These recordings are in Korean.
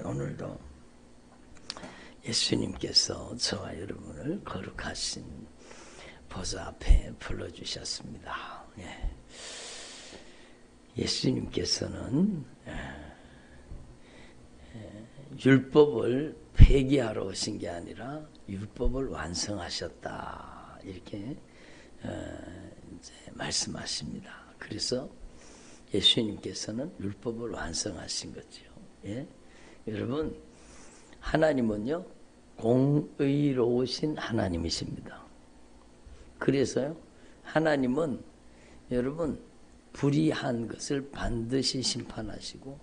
오늘도 예수님께서 저와 여러분을 거룩하신 보좌 앞에 불러주셨습니다. 예수님께서는 율법을 폐기하러 오신 게 아니라 율법을 완성하셨다, 이렇게 이제 말씀하십니다. 그래서 예수님께서는 율법을 완성하신 거죠. 여러분, 하나님은요, 공의로우신 하나님이십니다. 그래서요, 하나님은 여러분 불의한 것을 반드시 심판하시고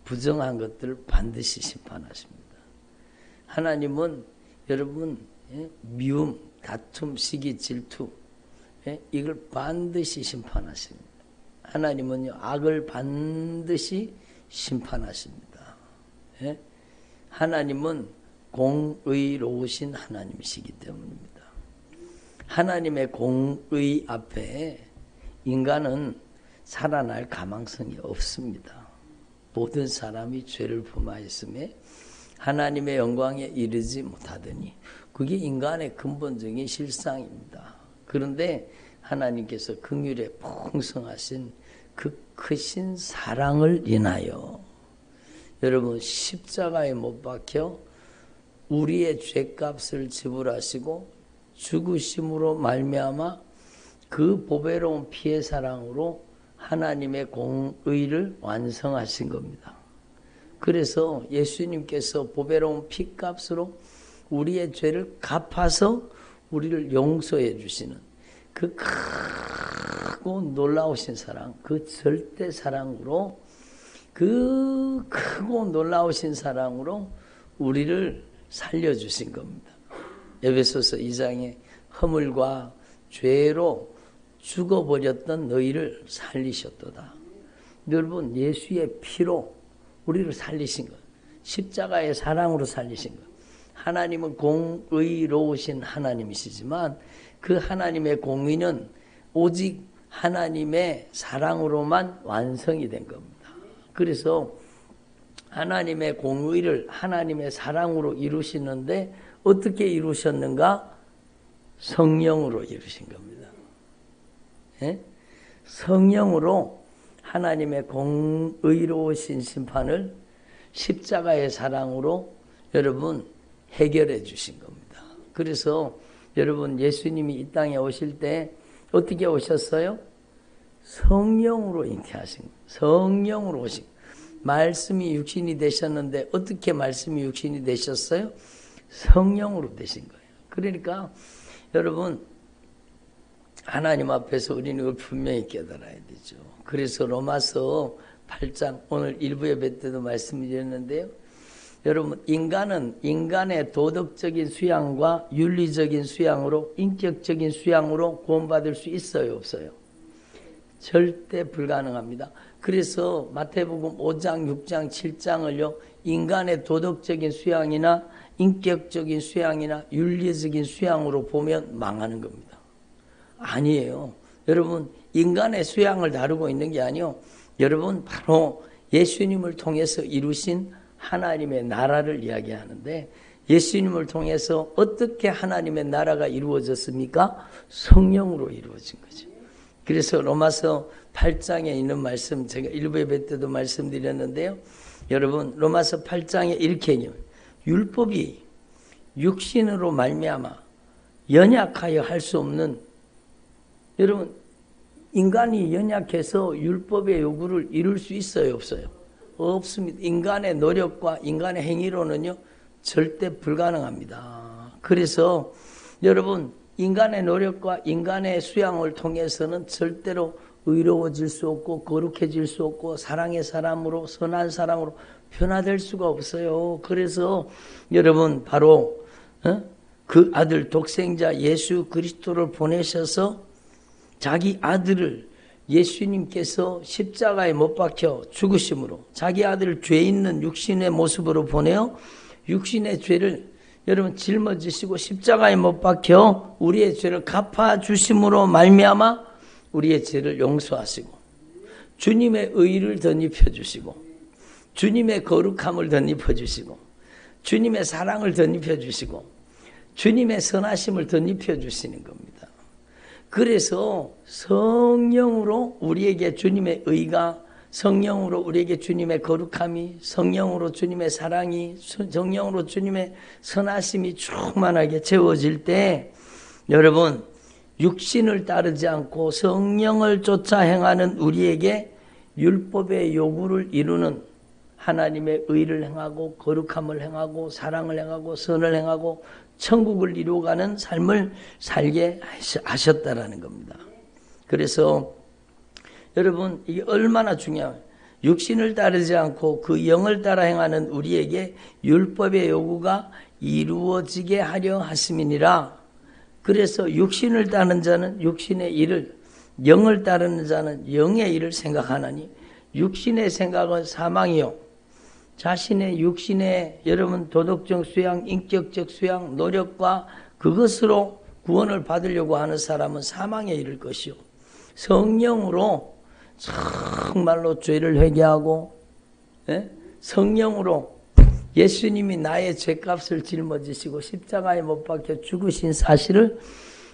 부정한 것들을 반드시 심판하십니다. 하나님은 여러분 미움, 다툼, 시기, 질투, 이걸 반드시 심판하십니다. 하나님은요, 악을 반드시 심판하십니다. 하나님은 공의로우신 하나님이시기 때문입니다. 하나님의 공의 앞에 인간은 살아날 가망성이 없습니다. 모든 사람이 죄를 범하였음에 하나님의 영광에 이르지 못하더니, 그게 인간의 근본적인 실상입니다. 그런데 하나님께서 긍휼에 풍성하신 그 크신 사랑을 인하여 여러분 십자가에 못 박혀 우리의 죄값을 지불하시고 죽으심으로 말미암아 그 보배로운 피의 사랑으로 하나님의 공의를 완성하신 겁니다. 그래서 예수님께서 보배로운 피값으로 우리의 죄를 갚아서 우리를 용서해 주시는 그 크고 놀라우신 사랑, 그 절대 사랑으로, 그 크고 놀라우신 사랑으로 우리를 살려주신 겁니다. 에베소서 2장에 허물과 죄로 죽어버렸던 너희를 살리셨도다. 여러분, 예수의 피로 우리를 살리신 것, 십자가의 사랑으로 살리신 것. 하나님은 공의로우신 하나님이시지만 그 하나님의 공의는 오직 하나님의 사랑으로만 완성이 된 겁니다. 그래서 하나님의 공의를 하나님의 사랑으로 이루시는데 어떻게 이루셨는가? 성령으로 이루신 겁니다. 성령으로 하나님의 공의로우신 심판을 십자가의 사랑으로 여러분 해결해 주신 겁니다. 그래서 여러분, 예수님이 이 땅에 오실 때 어떻게 오셨어요? 성령으로 잉태하신 거예요. 성령으로 오신 거예요. 말씀이 육신이 되셨는데 어떻게 말씀이 육신이 되셨어요? 성령으로 되신 거예요. 그러니까 여러분, 하나님 앞에서 우리는 이걸 분명히 깨달아야 되죠. 그래서 로마서 8장, 오늘 일부 예배 때도 말씀드렸는데요, 여러분, 인간은 인간의 도덕적인 수양과 윤리적인 수양으로, 인격적인 수양으로 구원받을 수 있어요, 없어요? 절대 불가능합니다. 그래서 마태복음 5장, 6장, 7장을요, 인간의 도덕적인 수양이나 인격적인 수양이나 윤리적인 수양으로 보면 망하는 겁니다. 아니에요. 여러분, 인간의 수양을 다루고 있는 게 아니요, 여러분, 바로 예수님을 통해서 이루신 하나님의 나라를 이야기하는데, 예수님을 통해서 어떻게 하나님의 나라가 이루어졌습니까? 성령으로 이루어진 거죠. 그래서 로마서 8장에 있는 말씀, 제가 일부 예배 때도 말씀드렸는데요, 여러분, 로마서 8장에 이렇게 얘기해요. 율법이 육신으로 말미암아 연약하여 할 수 없는, 여러분, 인간이 연약해서 율법의 요구를 이룰 수 있어요, 없어요? 없습니다. 인간의 노력과 인간의 행위로는요, 절대 불가능합니다. 그래서 여러분, 인간의 노력과 인간의 수양을 통해서는 절대로 의로워질 수 없고 거룩해질 수 없고 사랑의 사람으로, 선한 사람으로 변화될 수가 없어요. 그래서 여러분, 바로 그 아들 독생자 예수 그리스도를 보내셔서 자기 아들을, 예수님께서 십자가에 못 박혀 죽으심으로 자기 아들을 죄 있는 육신의 모습으로 보내어 육신의 죄를 여러분 짊어지시고 십자가에 못 박혀 우리의 죄를 갚아주심으로 말미암아 우리의 죄를 용서하시고 주님의 의를 덧입혀 주시고 주님의 거룩함을 덧입혀 주시고 주님의 사랑을 덧입혀 주시고 주님의 선하심을 덧입혀 주시는 겁니다. 그래서 성령으로 우리에게 주님의 의가, 성령으로 우리에게 주님의 거룩함이, 성령으로 주님의 사랑이, 성령으로 주님의 선하심이 충만하게 채워질 때 여러분 육신을 따르지 않고 성령을 쫓아 행하는 우리에게 율법의 요구를 이루는 하나님의 의를 행하고 거룩함을 행하고 사랑을 행하고 선을 행하고 천국을 이루어가는 삶을 살게 하셨다라는 겁니다. 그래서 여러분 이게 얼마나 중요해요. 육신을 따르지 않고 그 영을 따라 행하는 우리에게 율법의 요구가 이루어지게 하려 하심이니라. 그래서 육신을 따르는 자는 육신의 일을, 영을 따르는 자는 영의 일을 생각하나니 육신의 생각은 사망이요 자신의 육신의 여러분 도덕적 수양, 인격적 수양, 노력과 그것으로 구원을 받으려고 하는 사람은 사망에 이를 것이요 성령으로 정말로 죄를 회개하고 성령으로 예수님이 나의 죄값을 짊어지시고 십자가에 못 박혀 죽으신 사실을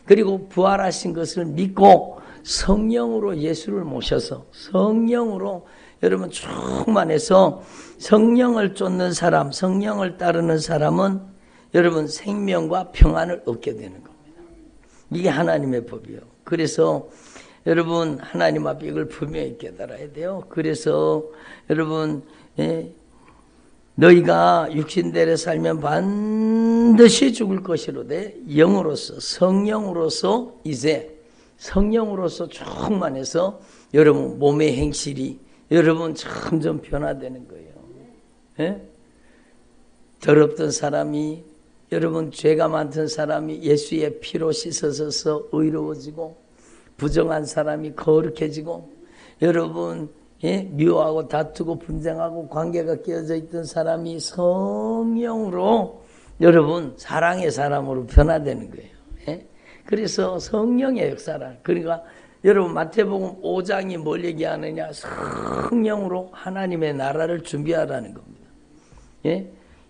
그리고 부활하신 것을 믿고 성령으로 예수를 모셔서 성령으로 여러분 충만해서 성령을 쫓는 사람, 성령을 따르는 사람은 여러분 생명과 평안을 얻게 되는 겁니다. 이게 하나님의 법이에요. 그래서 여러분 하나님 앞에 이걸 분명히 깨달아야 돼요. 그래서 여러분 너희가 육신대로 살면 반드시 죽을 것이로되 영으로서 성령으로서 이제 성령으로서 충만해서 여러분 몸의 행실이 여러분 점점 변화되는 거예요. 더럽던 사람이 여러분 죄가 많던 사람이 예수의 피로 씻어져서 의로워지고 부정한 사람이 거룩해지고 여러분 미워하고 다투고 분쟁하고 관계가 깨어져 있던 사람이 성령으로 여러분 사랑의 사람으로 변화되는 거예요. 그래서 성령의 역사라. 그러니까 여러분 마태복음 5장이 뭘 얘기하느냐 성령으로 하나님의 나라를 준비하라는 겁니다.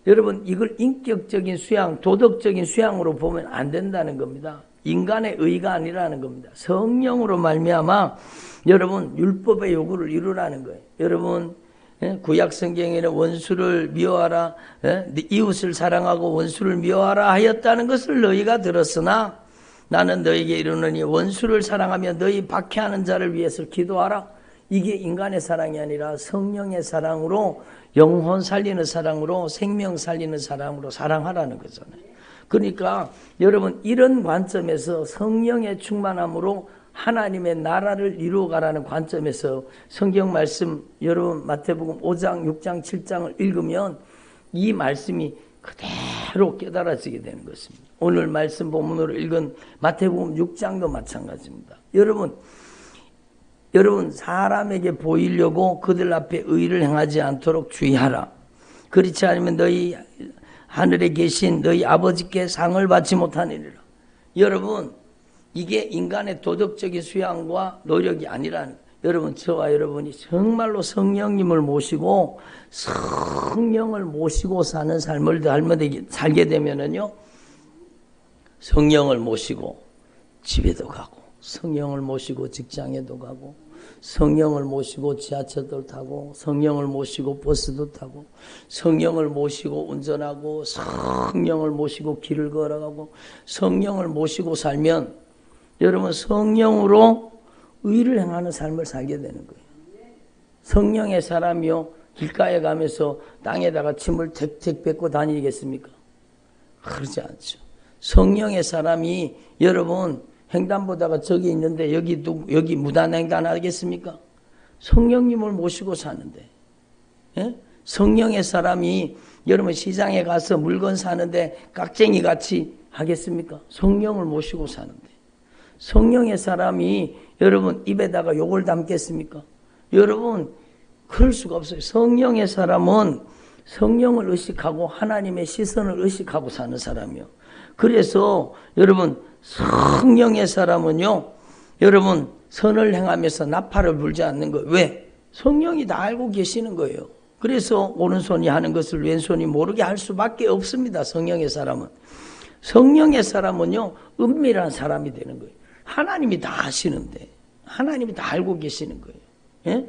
여러분 이걸 인격적인 수양, 도덕적인 수양으로 보면 안 된다는 겁니다. 인간의 의가 아니라는 겁니다. 성령으로 말미암아 여러분 율법의 요구를 이루라는 거예요. 여러분 구약 성경에는 원수를 미워하라, 이웃을 사랑하고 원수를 미워하라 하였다는 것을 너희가 들었으나 나는 너희에게 이르노니 원수를 사랑하며 너희 박해하는 자를 위해서 기도하라. 이게 인간의 사랑이 아니라 성령의 사랑으로 영혼 살리는 사랑으로 생명 살리는 사랑으로 사랑하라는 거잖아요. 그러니까 여러분 이런 관점에서 성령의 충만함으로 하나님의 나라를 이루어가라는 관점에서 성경 말씀 여러분 마태복음 5장, 6장, 7장을 읽으면 이 말씀이 그대로 깨달아지게 되는 것입니다. 오늘 말씀 본문으로 읽은 마태복음 6장도 마찬가지입니다. 여러분 사람에게 보이려고 그들 앞에 의를 행하지 않도록 주의하라. 그렇지 않으면 너희 하늘에 계신 너희 아버지께 상을 받지 못하느니라. 여러분 이게 인간의 도덕적인 수양과 노력이 아니라는 거예요. 여러분 저와 여러분이 정말로 성령님을 모시고 성령을 모시고 사는 삶을 살게 되면은요 성령을 모시고 집에도 가고 성령을 모시고 직장에도 가고 성령을 모시고 지하철도 타고 성령을 모시고 버스도 타고 성령을 모시고 운전하고 성령을 모시고 길을 걸어가고 성령을 모시고 살면 여러분 성령으로 의를 행하는 삶을 살게 되는 거예요. 성령의 사람이요 길가에 가면서 땅에다가 침을 택택 뱉고 다니겠습니까? 그러지 않죠. 성령의 사람이 여러분 횡단보다가 저기 있는데 여기 무단횡단 하겠습니까? 성령님을 모시고 사는데 성령의 사람이 여러분 시장에 가서 물건 사는데 깍쟁이 같이 하겠습니까? 성령을 모시고 사는데 성령의 사람이 여러분 입에다가 욕을 담겠습니까? 여러분 그럴 수가 없어요. 성령의 사람은 성령을 의식하고 하나님의 시선을 의식하고 사는 사람이요. 그래서 여러분 성령의 사람은요 여러분 선을 행하면서 나팔을 불지 않는 거예요. 왜? 성령이 다 알고 계시는 거예요. 그래서 오른손이 하는 것을 왼손이 모르게 할 수밖에 없습니다. 성령의 사람은. 성령의 사람은요, 은밀한 사람이 되는 거예요. 하나님이 다 아시는데, 하나님이 다 알고 계시는 거예요. 예?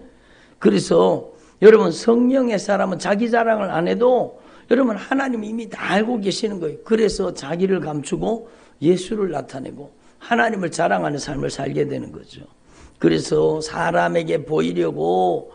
그래서 여러분, 성령의 사람은 자기 자랑을 안 해도 여러분, 하나님이 이미 다 알고 계시는 거예요. 그래서 자기를 감추고 예수를 나타내고 하나님을 자랑하는 삶을 살게 되는 거죠. 그래서 사람에게 보이려고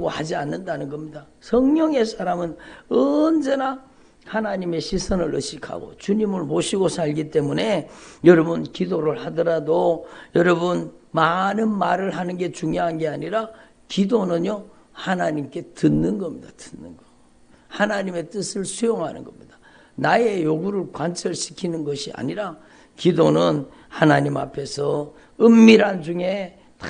하지 않는다는 겁니다. 성령의 사람은 언제나 하나님의 시선을 의식하고 주님을 모시고 살기 때문에 여러분, 기도를 하더라도 여러분, 많은 말을 하는 게 중요한 게 아니라 기도는요, 하나님께 듣는 겁니다. 듣는 거. 하나님의 뜻을 수용하는 겁니다. 나의 요구를 관철시키는 것이 아니라 기도는 하나님 앞에서 은밀한 중에 다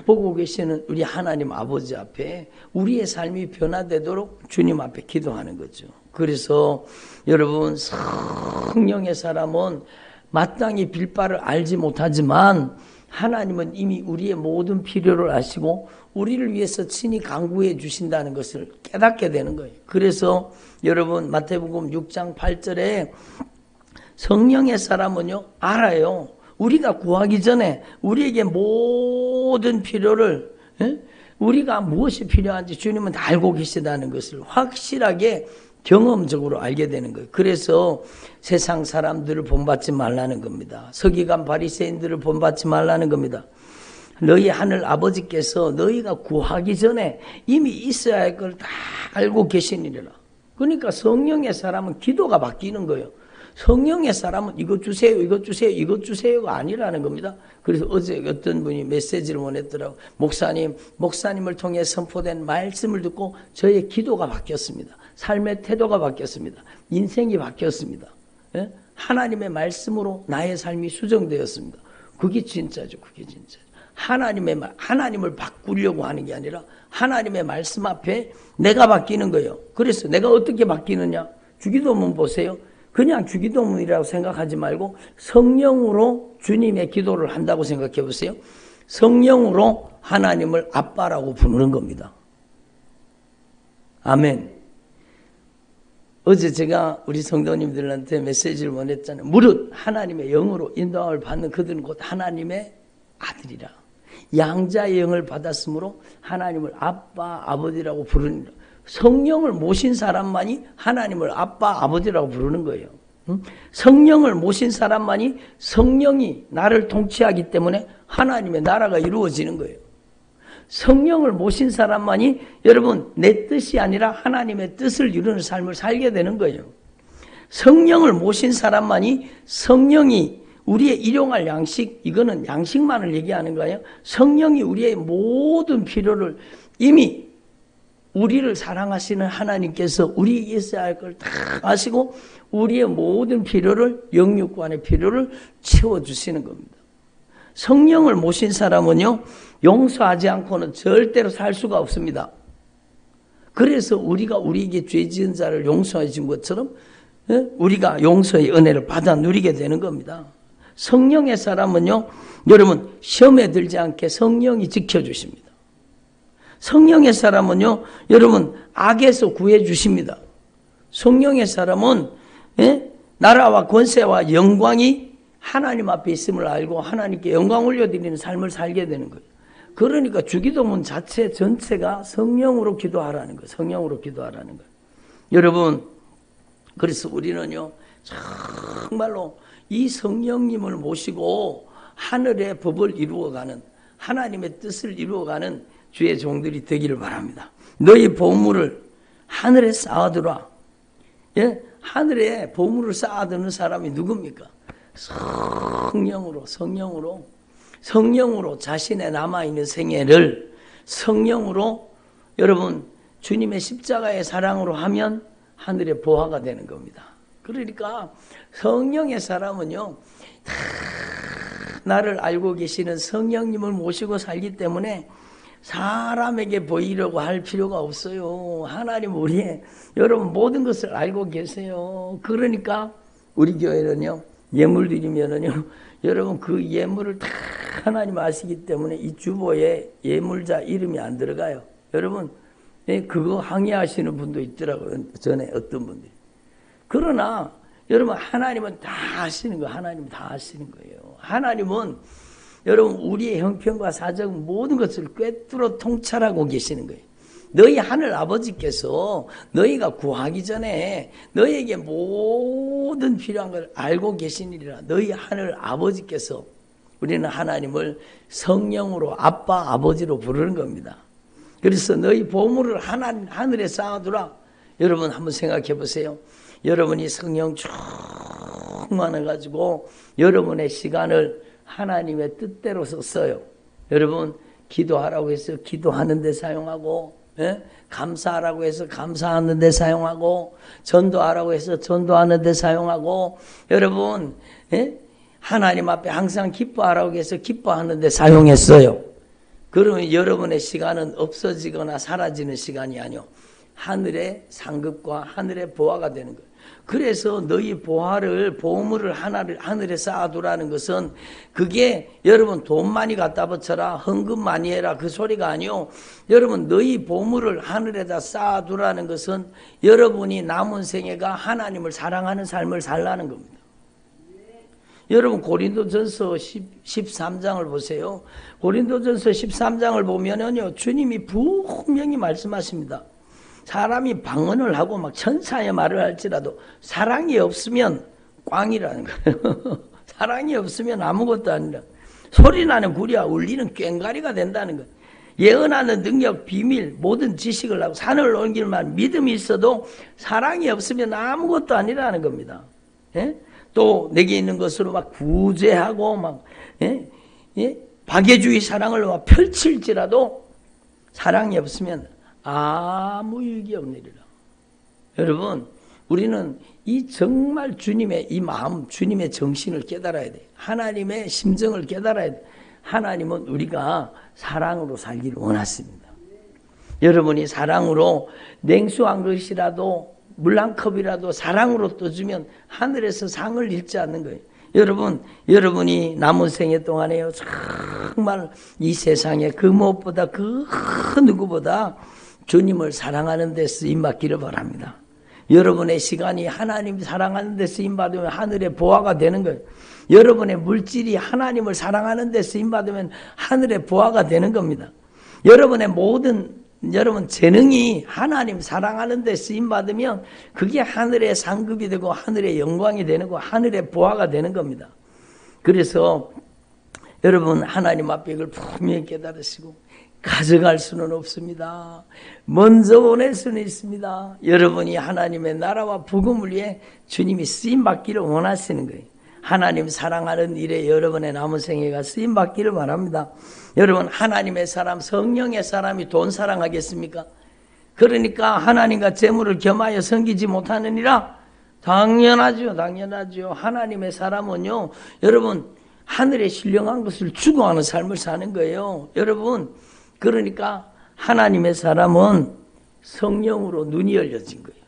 보고 계시는 우리 하나님 아버지 앞에 우리의 삶이 변화되도록 주님 앞에 기도하는 거죠. 그래서 여러분, 성령의 사람은 마땅히 빌 바를 알지 못하지만 하나님은 이미 우리의 모든 필요를 아시고 우리를 위해서 친히 간구해 주신다는 것을 깨닫게 되는 거예요. 그래서 여러분, 마태복음 6장 8절에 성령의 사람은요, 알아요. 우리가 구하기 전에 우리에게 모든 필요를, 우리가 무엇이 필요한지 주님은 다 알고 계시다는 것을 확실하게 경험적으로 알게 되는 거예요. 그래서 세상 사람들을 본받지 말라는 겁니다. 서기관 바리새인들을 본받지 말라는 겁니다. 너희 하늘 아버지께서 너희가 구하기 전에 이미 있어야 할 걸 다 알고 계시니라. 그러니까 성령의 사람은 기도가 바뀌는 거예요. 성령의 사람은 이것 주세요, 이것 주세요, 이것 주세요가 아니라는 겁니다. 그래서 어제 어떤 분이 메시지를 보냈더라고요. 목사님을 통해 선포된 말씀을 듣고 저의 기도가 바뀌었습니다. 삶의 태도가 바뀌었습니다. 인생이 바뀌었습니다. 예? 하나님의 말씀으로 나의 삶이 수정되었습니다. 그게 진짜죠. 그게 진짜죠. 하나님을 바꾸려고 하는 게 아니라 하나님의 말씀 앞에 내가 바뀌는 거예요. 그래서 내가 어떻게 바뀌느냐? 주기도문 보세요. 그냥 주기도문이라고 생각하지 말고 성령으로 주님의 기도를 한다고 생각해 보세요. 성령으로 하나님을 아빠라고 부르는 겁니다. 아멘. 어제 제가 우리 성도님들한테 메시지를 보냈잖아요. 무릇 하나님의 영으로 인도함을 받는 그들은 곧 하나님의 아들이라. 양자의 영을 받았으므로 하나님을 아빠, 아버지라고 부르는, 성령을 모신 사람만이 하나님을 아빠, 아버지라고 부르는 거예요. 성령을 모신 사람만이 성령이 나를 통치하기 때문에 하나님의 나라가 이루어지는 거예요. 성령을 모신 사람만이 여러분, 내 뜻이 아니라 하나님의 뜻을 이루는 삶을 살게 되는 거예요. 성령을 모신 사람만이 성령이 우리의 일용할 양식, 이거는 양식만을 얘기하는 거예요. 성령이 우리의 모든 필요를 이미 우리를 사랑하시는 하나님께서 우리에게 있어야 할 걸 다 아시고 우리의 모든 필요를, 영육관의 필요를 채워주시는 겁니다. 성령을 모신 사람은요, 용서하지 않고는 절대로 살 수가 없습니다. 그래서 우리가 우리에게 죄 지은 자를 용서해 준 것처럼 우리가 용서의 은혜를 받아 누리게 되는 겁니다. 성령의 사람은요, 여러분, 시험에 들지 않게 성령이 지켜주십니다. 성령의 사람은요, 여러분, 악에서 구해주십니다. 성령의 사람은 나라와 권세와 영광이 하나님 앞에 있음을 알고 하나님께 영광 올려드리는 삶을 살게 되는 거예요. 그러니까 주기도문 자체 전체가 성령으로 기도하라는 거예요. 성령으로 기도하라는 거예요. 여러분, 그래서 우리는요, 정말로 이 성령님을 모시고 하늘의 법을 이루어가는, 하나님의 뜻을 이루어가는 주의 종들이 되기를 바랍니다. 너희 보물을 하늘에 쌓아두라. 예? 하늘에 보물을 쌓아두는 사람이 누굽니까? 성령으로 자신의 남아있는 생애를 성령으로 여러분 주님의 십자가의 사랑으로 하면 하늘의 보화가 되는 겁니다. 그러니까 성령의 사람은요, 다 나를 알고 계시는 성령님을 모시고 살기 때문에 사람에게 보이려고 할 필요가 없어요. 하나님 우리의 여러분 모든 것을 알고 계세요. 그러니까 우리 교회는요, 예물 드리면은요, 여러분 그 예물을 다 하나님 아시기 때문에 이 주보에 예물자 이름이 안 들어가요. 여러분 그거 항의하시는 분도 있더라고요. 전에 어떤 분들이. 그러나 여러분 하나님은 다 아시는 거예요. 하나님은 다 아시는 거예요. 하나님은 여러분 우리의 형편과 사정 모든 것을 꿰뚫어 통찰하고 계시는 거예요. 너희 하늘 아버지께서 너희가 구하기 전에 너희에게 모든 필요한 걸 알고 계시니라. 너희 하늘 아버지께서, 우리는 하나님을 성령으로 아빠 아버지로 부르는 겁니다. 그래서 너희 보물을 하늘에 쌓아두라. 여러분 한번 생각해 보세요. 여러분이 성령 충만해가지고 여러분의 시간을 하나님의 뜻대로 썼어요. 여러분 기도하라고 해서 기도하는 데 사용하고, 감사하라고 해서 감사하는 데 사용하고, 전도하라고 해서 전도하는 데 사용하고, 여러분 하나님 앞에 항상 기뻐하라고 해서 기뻐하는 데 사용했어요. 그러면 여러분의 시간은 없어지거나 사라지는 시간이 아니요, 하늘의 상급과 하늘의 보화가 되는 거예요. 그래서 너희 보물을 하늘에 쌓아두라는 것은, 그게 여러분 돈 많이 갖다 바쳐라, 헌금 많이 해라, 그 소리가 아니요. 여러분 너희 보물을 하늘에다 쌓아두라는 것은 여러분이 남은 생애가 하나님을 사랑하는 삶을 살라는 겁니다. 여러분 고린도전서 13장을 보세요. 고린도전서 13장을 보면은요, 주님이 분명히 말씀하십니다. 사람이 방언을 하고 막 천사의 말을 할지라도 사랑이 없으면 꽝이라는 거예요. 사랑이 없으면 아무것도 아니라, 소리나는 구리와 울리는 꽹과리가 된다는 거예요. 예언하는 능력, 비밀, 모든 지식을 하고 산을 옮길 만한 믿음이 있어도 사랑이 없으면 아무것도 아니라는 겁니다. 또 내게 있는 것으로 막 구제하고 막 박애주의 사랑을 막 펼칠지라도 사랑이 없으면 아무 유익이 없느니라. 여러분 우리는 이 정말 주님의 이 마음, 주님의 정신을 깨달아야 돼. 하나님의 심정을 깨달아야 돼. 하나님은 우리가 사랑으로 살기를 원하십니다. 여러분이 사랑으로 냉수 한 것이라도 물 한 컵이라도 사랑으로 떠주면 하늘에서 상을 잃지 않는 거예요. 여러분이 남은 생애 동안에요, 정말 이 세상에 그 무엇보다 그 누구보다 주님을 사랑하는 데 쓰임받기를 바랍니다. 여러분의 시간이 하나님 사랑하는 데 쓰임받으면 하늘의 보화가 되는 거예요. 여러분의 물질이 하나님을 사랑하는 데 쓰임받으면 하늘의 보화가 되는 겁니다. 여러분 재능이 하나님 사랑하는 데 쓰임받으면 그게 하늘의 상급이 되고 하늘의 영광이 되는 거, 하늘의 보화가 되는 겁니다. 그래서 여러분 하나님 앞에 이걸 분명히 깨달으시고, 가져갈 수는 없습니다. 먼저 보낼 수는 있습니다. 여러분이 하나님의 나라와 복음을 위해 주님이 쓰임받기를 원하시는 거예요. 하나님 사랑하는 일에 여러분의 남은 생애가 쓰임받기를 바랍니다. 여러분 하나님의 사람, 성령의 사람이 돈 사랑하겠습니까? 그러니까 하나님과 재물을 겸하여 섬기지 못하느니라? 당연하죠. 하나님의 사람은요, 여러분 하늘에 신령한 것을 추구하는 삶을 사는 거예요. 여러분 그러니까 하나님의 사람은 성령으로 눈이 열려진 거예요.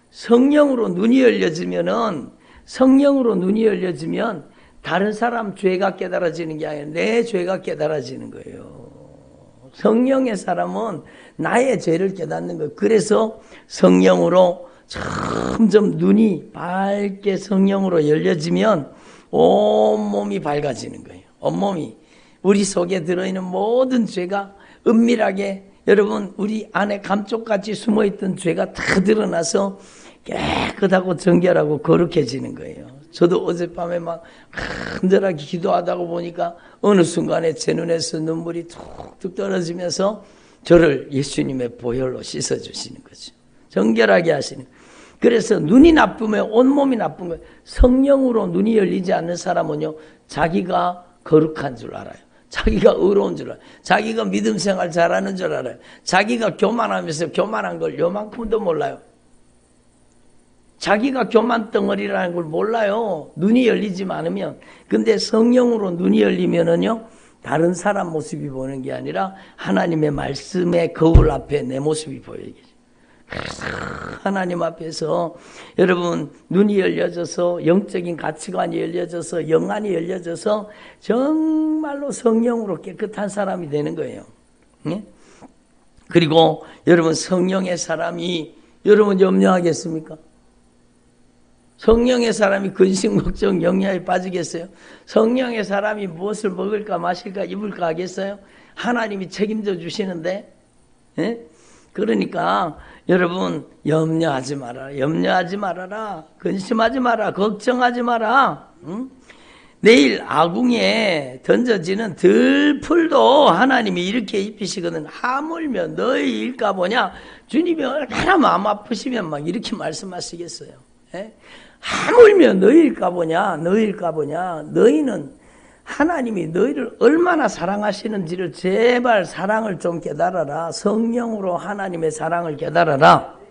성령으로 눈이 열려지면 다른 사람 죄가 깨달아지는 게 아니라 내 죄가 깨달아지는 거예요. 성령의 사람은 나의 죄를 깨닫는 거예요. 그래서 성령으로 점점 눈이 밝게 성령으로 열려지면 온몸이 밝아지는 거예요. 온몸이, 우리 속에 들어있는 모든 죄가 은밀하게, 여러분 우리 안에 감쪽같이 숨어있던 죄가 다 드러나서 깨끗하고 정결하고 거룩해지는 거예요. 저도 어젯밤에 막 간절하게 기도하다가 보니까 어느 순간에 제 눈에서 눈물이 툭툭 떨어지면서 저를 예수님의 보혈로 씻어주시는 거죠. 정결하게 하시는. 그래서 눈이 나쁘면 온몸이 나쁜 거예요. 성령으로 눈이 열리지 않는 사람은요, 자기가 거룩한 줄 알아요. 자기가 의로운 줄 알아요. 자기가 믿음 생활 잘하는 줄 알아요. 자기가 교만하면서 교만한 걸 요만큼도 몰라요. 자기가 교만 덩어리라는 걸 몰라요. 눈이 열리지 않으면. 근데 성령으로 눈이 열리면은요, 다른 사람 모습이 보이는 게 아니라 하나님의 말씀의 거울 앞에 내 모습이 보이게. 하나님 앞에서 여러분 눈이 열려져서 영적인 가치관이 열려져서 영안이 열려져서 정말로 성령으로 깨끗한 사람이 되는 거예요. 그리고 여러분 성령의 사람이 여러분 염려하겠습니까? 성령의 사람이 근심 걱정 염려에 빠지겠어요? 성령의 사람이 무엇을 먹을까 마실까 입을까 하겠어요? 하나님이 책임져 주시는데, 예? 그러니까 여러분 염려하지 말아라, 염려하지 말아라, 근심하지 마라, 걱정하지 마라. 응? 내일 아궁이에 던져지는 들풀도 하나님이 이렇게 입히시거든. 하물며 너희 일까 보냐. 주님이 얼마나 마음 아프시면 막 이렇게 말씀하시겠어요. 예? 하물며 너희일까 보냐, 너희일까 보냐. 너희는 하나님이 너희를 얼마나 사랑하시는지를 제발 사랑을 좀 깨달아라. 성령으로 하나님의 사랑을 깨달아라.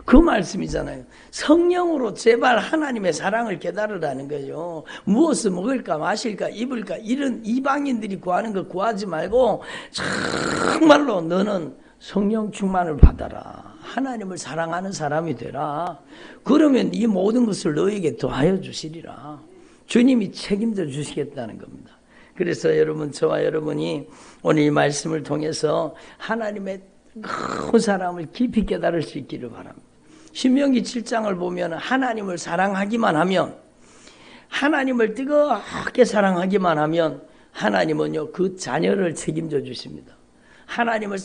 그 말씀이잖아요. 성령으로 제발 하나님의 사랑을 깨달으라는 거예요. 무엇을 먹을까 마실까 입을까 이런 이방인들이 구하는 거 구하지 말고 정말로 너는 성령 충만을 받아라. 하나님을 사랑하는 사람이 되라. 그러면 이 모든 것을 너에게 더하여 주시리라. 주님이 책임져 주시겠다는 겁니다. 그래서 여러분, 저와 여러분이 오늘 이 말씀을 통해서 하나님의 큰 사랑을 깊이 깨달을 수 있기를 바랍니다. 신명기 7장을 보면 하나님을 사랑하기만 하면, 하나님을 뜨겁게 사랑하기만 하면 하나님은요 그 자녀를 책임져 주십니다. 하나님을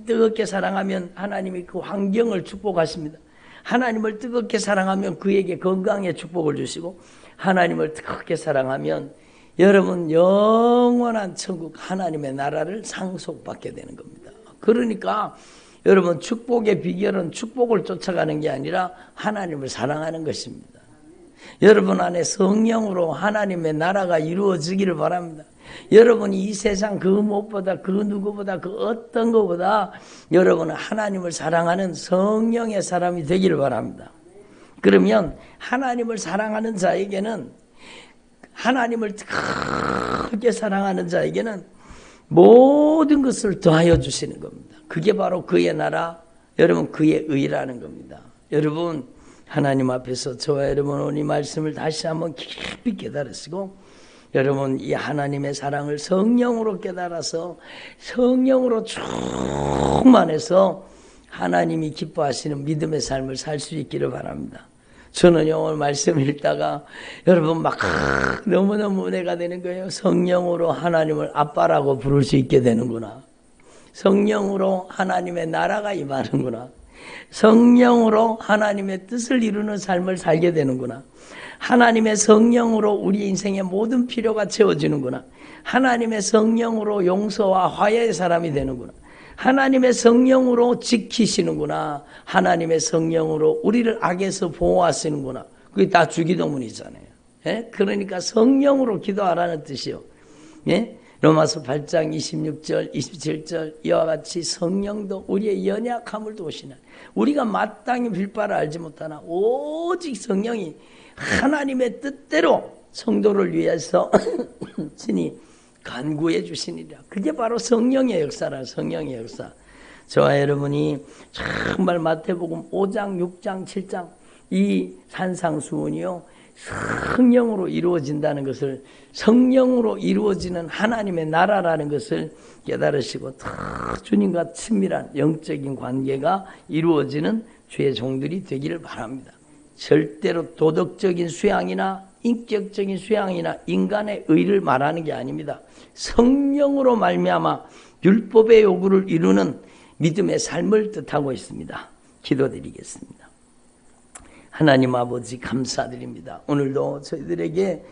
뜨겁게 사랑하면 하나님이 그 환경을 축복하십니다. 하나님을 뜨겁게 사랑하면 그에게 건강의 축복을 주시고, 하나님을 뜨겁게 사랑하면 여러분 영원한 천국 하나님의 나라를 상속받게 되는 겁니다. 그러니까 여러분 축복의 비결은 축복을 쫓아가는 게 아니라 하나님을 사랑하는 것입니다. 여러분 안에 성령으로 하나님의 나라가 이루어지기를 바랍니다. 여러분이 이 세상 그 무엇보다 그 누구보다 그 어떤 것보다 여러분은 하나님을 사랑하는 성령의 사람이 되기를 바랍니다. 그러면 하나님을 사랑하는 자에게는, 하나님을 크게 사랑하는 자에게는 모든 것을 더하여 주시는 겁니다. 그게 바로 그의 나라, 여러분 그의 의라는 겁니다. 여러분 하나님 앞에서 저와 여러분 오늘 이 말씀을 다시 한번 깊이 깨달으시고, 여러분 이 하나님의 사랑을 성령으로 깨달아서 성령으로 충만해서 하나님이 기뻐하시는 믿음의 삶을 살 수 있기를 바랍니다. 저는 오늘 말씀 읽다가 여러분 막 너무너무 은혜가 되는 거예요. 성령으로 하나님을 아빠라고 부를 수 있게 되는구나. 성령으로 하나님의 나라가 임하는구나. 성령으로 하나님의 뜻을 이루는 삶을 살게 되는구나. 하나님의 성령으로 우리 인생의 모든 필요가 채워지는구나. 하나님의 성령으로 용서와 화해의 사람이 되는구나. 하나님의 성령으로 지키시는구나. 하나님의 성령으로 우리를 악에서 보호하시는구나. 그게 다 주기도문이잖아요. 예? 그러니까 성령으로 기도하라는 뜻이요. 예? 로마서 8장 26절 27절 이와 같이 성령도 우리의 연약함을 도우시나, 우리가 마땅히 빌바를 알지 못하나 오직 성령이 하나님의 뜻대로 성도를 위해서 친히 간구해 주시니라. 그게 바로 성령의 역사라. 성령의 역사. 저와 여러분이 정말 마태복음 5장 6장 7장 이 산상수훈이요 성령으로 이루어진다는 것을, 성령으로 이루어지는 하나님의 나라라는 것을 깨달으시고 주님과 친밀한 영적인 관계가 이루어지는 주의 종들이 되기를 바랍니다. 절대로 도덕적인 수양이나 인격적인 수양이나 인간의 의를 말하는 게 아닙니다. 성령으로 말미암아 율법의 요구를 이루는 믿음의 삶을 뜻하고 있습니다. 기도드리겠습니다. 하나님 아버지 감사드립니다. 오늘도 저희들에게